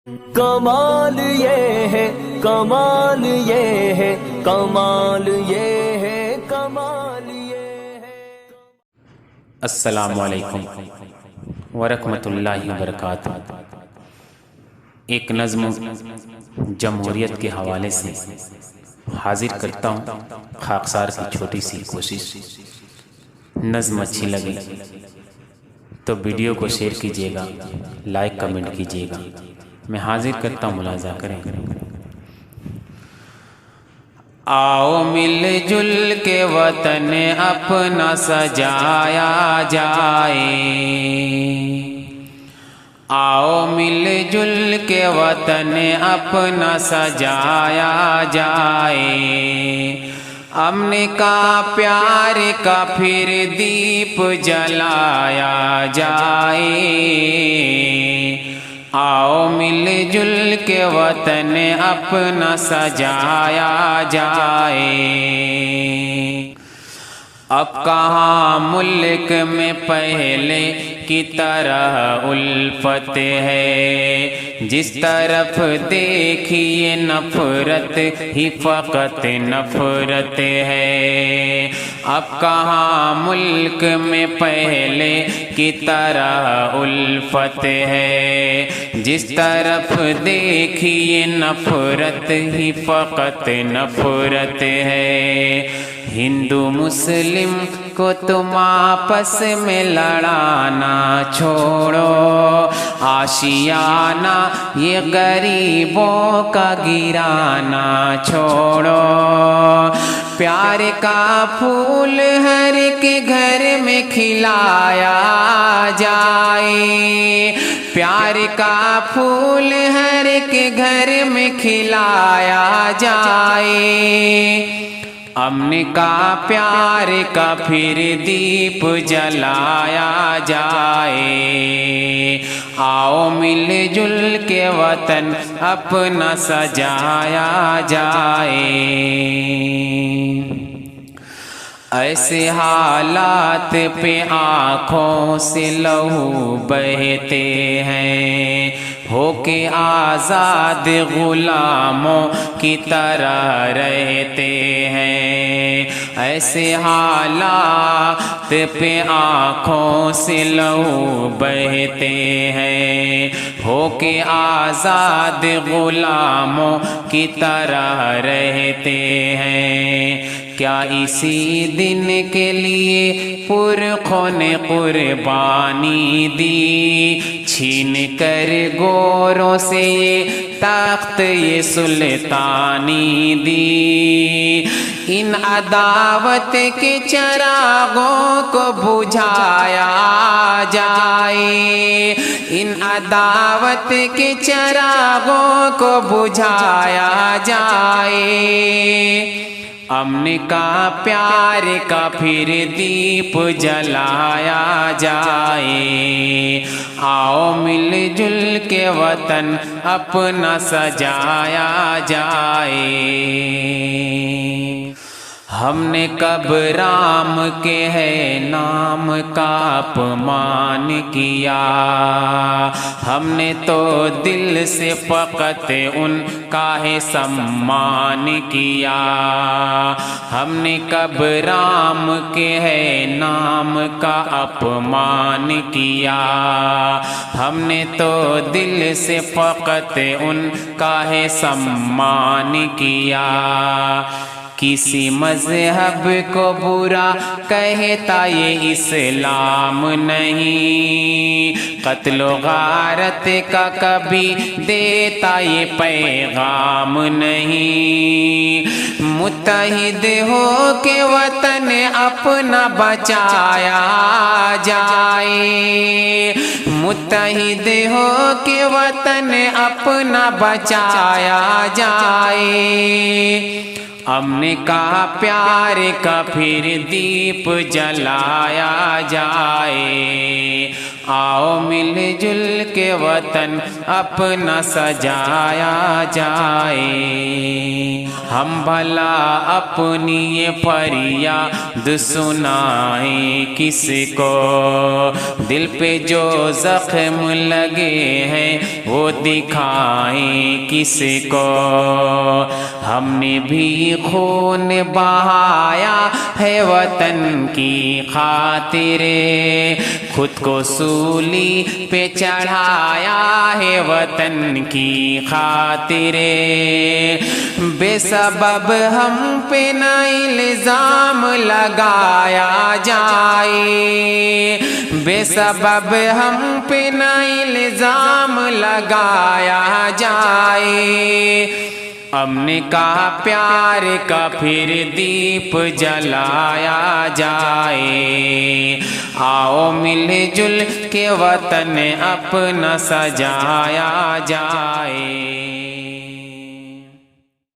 کمال یہ ہے، کمال یہ ہے، کمال یہ ہے، کمال یہ ہے۔ السلام علیکم ورحمۃ اللہ وبرکاتہ۔ ایک نظم جمہوریت کے حوالے سے حاضر کرتا ہوں، خاکسار کی چھوٹی سی کوشش۔ نظم اچھی لگی تو ویڈیو کو شیئر کیجیے گا، لائک کمنٹ کیجیے گا۔ میں حاضر کرتا ہوں، ملاحظہ کریں۔ آؤ مل جل کے وطن اپنا سجایا جائے، آؤ مل جل کے وطن اپنا سجایا جائے، امن کا پیار کا پھر دیپ جلایا جائے، آؤ مل جل کے وطن اپنا سجایا جائے۔ اب کہاں ملک میں پہلے کی طرح الفت ہے، جس طرف دیکھیے نفرت ہی فقط نفرت ہے۔ اب کہاں ملک میں پہلے کی طرح الفت ہے، جس طرف دیکھیے نفرت ہی فقط نفرت ہے۔ ہندو مسلم کو تم آپس میں لڑانا چھوڑو، آشیانہ یہ غریبوں کا گرانا چھوڑو، پیار کا پھول ہر کے گھر میں کھلایا جائے، پیار کا پھول ہر کے گھر میں کھلایا جائے، امن کا پیار کا پھر دیپ جلایا جائے، آؤ مل جل کے وطن اپنا سجایا جائے۔ ایسے حالات پہ آنکھوں سے لہو بہتے ہیں، ہو کے آزاد غلاموں کی طرح رہتے ہیں، ایسے حالات پہ آنکھوں سے لہو بہتے ہیں، ہو کے آزاد غلاموں کی طرح رہتے ہیں۔ کیا اسی دن کے لیے پرخون قربانی دی، چھین کر گوروں سے یہ تخت یہ سلطانی دی، ان عداوت کے چراغوں کو بجھایا جائے، ان عداوت کے چراغوں کو بجھایا جائے، امن کا پیار کا پھر دیپ جلایا جائے، آؤ مل جل کے وطن اپنا سجایا جائے۔ ہم نے کب رام کے ہے نام کا اپمان کیا، ہم نے تو دل سے فقط ان کا ہے سمان کیا، ہم نے کب رام کے ہے نام کا اپمان کیا، ہم نے تو دل سے فقط ان کا ہے سمان کیا، کسی مذہب کو برا کہتا یہ اسلام نہیں، قتل و غارت کا کبھی دیتا یہ پیغام نہیں، متحد ہو کے وطن اپنا بچایا جائے، متحد ہو کے وطن اپنا بچایا جائے، امن کا پیار کا پھر دیپ جلایا جائے، آؤ مل جل کے وطن اپنا سجایا جائے، ہم بھلا اپنی یہ فریاد سنائیں کس کو، دل پہ جو زخم لگے ہیں وہ دکھائیں کس کو، ہم نے بھی خون بہایا ہے وطن کی خاطر، خود کو سولی پہ چڑھایا ہے وطن کی خاطر، بے سبب ہم پہ نہ الزام لگایا جائے، بے سبب ہم پہ نہ الزام لگایا جائے، ہم نے کہا پیار کا پھر دیپ جلایا جائے، آؤ مل جل کے وطن اپنا سجایا جائے۔